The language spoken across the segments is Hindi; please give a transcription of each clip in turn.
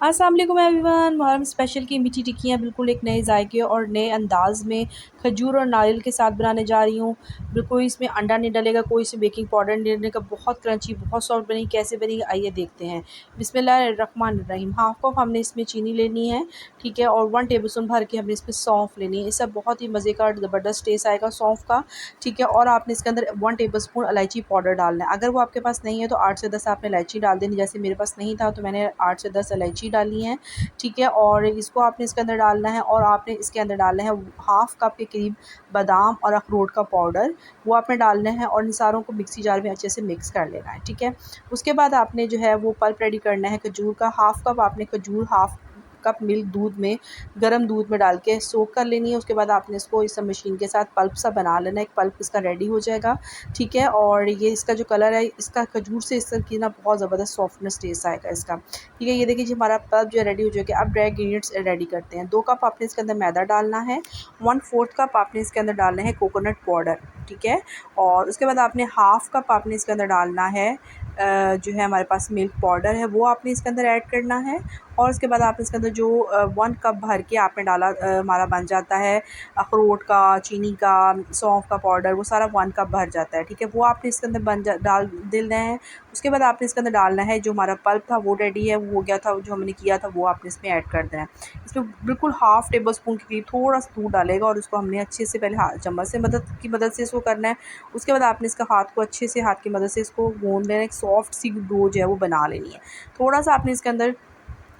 अस्सलाम वालेकुम एवरीवन। मुहर्रम स्पेशल की मीठी टिक्कियाँ बिल्कुल एक नए जायके और नए अंदाज़ में खजूर और नारियल के साथ बनाने जा रही हूँ। बिल्कुल इसमें अंडा नहीं डलेगा, कोई इसमें बेकिंग पाउडर नहीं डलेगा। बहुत क्रंची, बहुत सॉफ्ट बनेगी। कैसे बनेगी आइए देखते हैं। बिस्मिल्लाहिर्रहमानिर्रहीम। हाफ़ कप हमने इसमें चीनी लेनी है, ठीक है, और 1 टेबलस्पून भर के हमने इसमें सौंफ लेनी है। इससे बहुत ही मज़े का ज़बरदस्त टेस्ट आएगा सौंफ का, ठीक है। और आपने इसके अंदर 1 टेबलस्पून इलायची पाउडर डालना है। अगर वो आपके पास नहीं है तो 8 से 10 आपने इलायची डाल देनी। जैसे मेरे पास नहीं था तो मैंने 8 से 10 इलायची डाली हैं, ठीक है। और इसको आपने इसके अंदर डालना है और आपने इसके अंदर डालना है हाफ़ कप के करीब बादाम और अखरोट का पाउडर, वो आपने डालना है और इन सारों को मिक्सी जार में अच्छे से मिक्स कर लेना है, ठीक है। उसके बाद आपने जो है वो पल्प रेडी करना है खजूर का। हाफ़ कप आपने खजूर हाफ़ कप मिल्क दूध में, गर्म दूध में डाल के सोक कर लेनी है। उसके बाद आपने इसको इस मशीन के साथ पल्प सा बना लेना है। एक पल्प इसका रेडी हो जाएगा, ठीक है। और ये इसका जो कलर है, इसका खजूर से इसका की ना बहुत ज़बरदस्त सॉफ्टनेस टेस्ट आएगा इसका, ठीक है। ये देखिए जी हमारा पल्प जो है रेडी हो जाएगा। अब ड्राई इंग्रीडिएंट्स रेडी करते हैं। 2 कप आपने इसके अंदर मैदा डालना है, 1/4 कप आपने इसके अंदर डालना है कोकोनट पाउडर, ठीक है। और उसके बाद आपने हाफ़ कप आपने इसके अंदर डालना है जो है हमारे पास मिल्क पाउडर है, वो आपने इसके अंदर ऐड करना है। और उसके बाद आपने इसके अंदर जो 1 कप भर के आपने डाला हमारा बन जाता है अखरोट का, चीनी का, सौंफ का पाउडर, वो सारा 1 कप भर जाता है, ठीक है। वो आपने इसके अंदर डाल देना है। उसके बाद आपने इसके अंदर डालना है जो हमारा पल्प था वो रेडी है, वो हो गया था, जो हमने किया था वो आपने इसमें ऐड कर देना है। इसमें बिल्कुल हाफ़ टेबल स्पून के करीब थोड़ा सा दूध डालेगा और उसको हमने अच्छे से पहले चम्मच से मदद से इसको करना है। उसके बाद आपने इसका हाथ को अच्छे से हाथ की मदद से इसको गूँध लेना है। एक सॉफ्ट सी डो जो है वो बना लेनी है। थोड़ा सा आपने इसके अंदर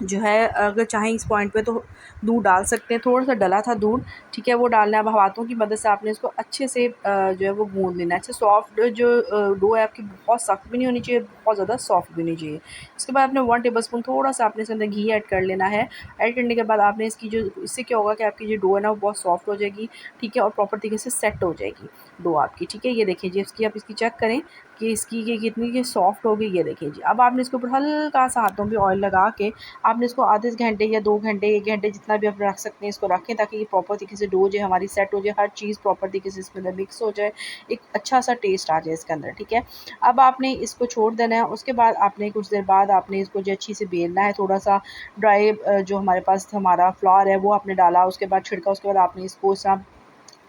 जो है अगर चाहें इस पॉइंट पे तो दूध डाल सकते हैं। थोड़ा-सा डला था दूध, ठीक है, वो डालना है। अब हाथों की मदद से आपने इसको अच्छे से जो है वो गूँध लेना है। अच्छा सॉफ्ट जो डो है आपकी बहुत सख्त भी नहीं होनी चाहिए, बहुत ज़्यादा सॉफ्ट भी नहीं चाहिए। उसके बाद आपने 1 टेबलस्पून थोड़ा-सा आपने इसके अंदर घी ऐड कर लेना है। ऐड करने के बाद आपने इसकी जो इससे क्या होगा कि आपकी जो डो है ना वो बहुत सॉफ्ट हो जाएगी, ठीक है, और प्रॉपर तरीके से सेट हो जाएगी डो आपकी, ठीक है। ये देखिए जी इसकी आप इसकी चेक करें कि इसकी ये कितनी ये सॉफ्ट हो गई, ये देखिए जी। अब आपने इसके ऊपर हल्का-सा हाथों पे ऑयल लगा के आपने इसको आधे घंटे या 2 घंटे, 1 घंटे जितना भी आप रख सकते हैं इसको रखें, ताकि ये प्रॉपर तरीके से डो जो है हमारी सेट हो जाए, हर चीज़ प्रॉपर तरीके से इसके अंदर मिक्स हो जाए, एक अच्छा-सा टेस्ट आ जाए इसके अंदर, ठीक है। अब आपने इसको छोड़ देना है। उसके बाद आपने कुछ देर बाद आपने इसको जो अच्छी से बेलना है। थोड़ा-सा ड्राई जो हमारे पास हमारा फ्लावर है वो आपने डाला, उसके बाद छिड़का, उसके बाद आपने इसको इस तरह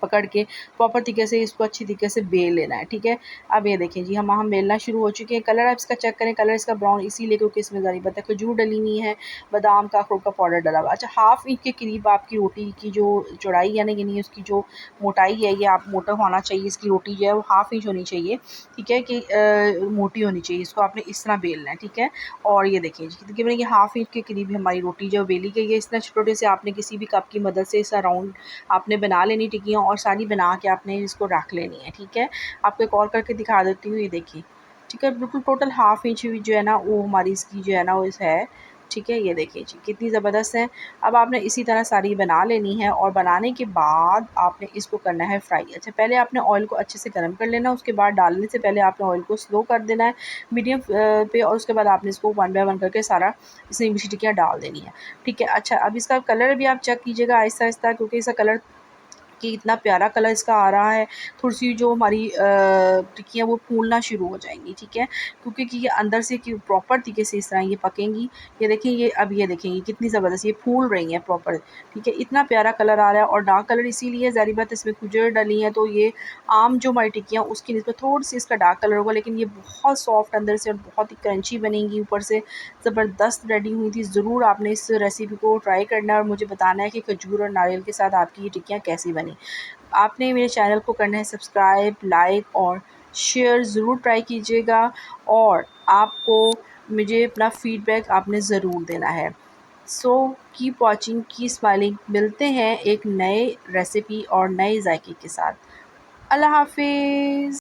पकड़ के प्रॉपर तरीके से इसको अच्छी तरीके से बेल लेना है, ठीक है। अब ये देखें जी हम बेलना शुरू हो चुके हैं। कलर आप इसका चेक करें, कलर इसका ब्राउन इसीलिए क्योंकि इसमें ज़ाहिर बात है खजूर डली हुई है, बादाम का, अखरोट का पाउडर डला हुआ है। अच्छा हाफ़ इंच के करीब आपकी रोटी की जो चौड़ाई है ना, यानी उसकी जो मोटाई है, ये आप मोटा होना चाहिए, इसकी रोटी जो है वो हाफ़ इंच होनी चाहिए, ठीक है, कि मोटी होनी चाहिए। इसको आपने इस तरह बेलना है, ठीक है। और ये देखिए जी तकरीबन ये हाफ़ इंच के करीब हमारी रोटी जो बेली गई है। इस तरह छोटे से आपने किसी भी कप की मदद से इस राउंड आपने बना लेनी टिक्कियाँ और सारी बना के आपने इसको रख लेनी है, ठीक है। आपको एक और करके दिखा देती हूँ, ये देखिए, ठीक है, बिल्कुल टोटल हाफ़ इंच जो है ना वो हमारी इसकी जो है ना वो इस है, ठीक है। ये देखिए जी कितनी ज़बरदस्त है। अब आपने इसी तरह सारी बना लेनी है और बनाने के बाद आपने इसको करना है फ्राई। अच्छा पहले आपने ऑयल को अच्छे से गर्म कर लेना, उसके बाद डालने से पहले आपने ऑयल को स्लो कर देना है मीडियम पे, और उसके बाद आपने इसको 1 बाय 1 करके सारा इसमें मिर्ची टिक्कियाँ डाल देनी है, ठीक है। अच्छा अब इसका कलर भी आप चेक कीजिएगा आहिस्ता-आहिस्ता, क्योंकि इसका कलर कि इतना प्यारा कलर इसका आ रहा है। थोड़ी-सी जो हमारी टिक्कियाँ वो फूलना शुरू हो जाएँगी, ठीक है, क्योंकि कि ये अंदर से कि प्रॉपर तरीके से इस तरह ये पकेंगी। ये देखिए ये अब ये देखें ये कितनी ज़बरदस्त ये फूल रही हैं प्रॉपर, ठीक है। इतना प्यारा कलर आ रहा है और डार्क कलर इसीलिए ज़ाहिर बात है इसमें खजूर डली है, तो ये आम जो हमारी टिक्कियाँ उसकी निस्बत थोड़ी-सी इसका डार्क कलर होगा, लेकिन ये बहुत सॉफ्ट अंदर से और बहुत ही क्रंची बनेंगी, ऊपर से ज़बरदस्त रेडी हुई थी। ज़रूर आपने इस रेसिपी को ट्राई करना है और मुझे बताना है कि खजूर और नारियल के साथ आपकी ये टिक्कियाँ कैसी बनी। आपने मेरे चैनल को करना है सब्सक्राइब, लाइक और शेयर ज़रूर ट्राई कीजिएगा, और आपको मुझे अपना फ़ीडबैक आपने ज़रूर देना है। So keep watching, keep smiling. मिलते हैं एक नए रेसिपी और नए जायके के साथ। अल्लाह हाफ़िज़।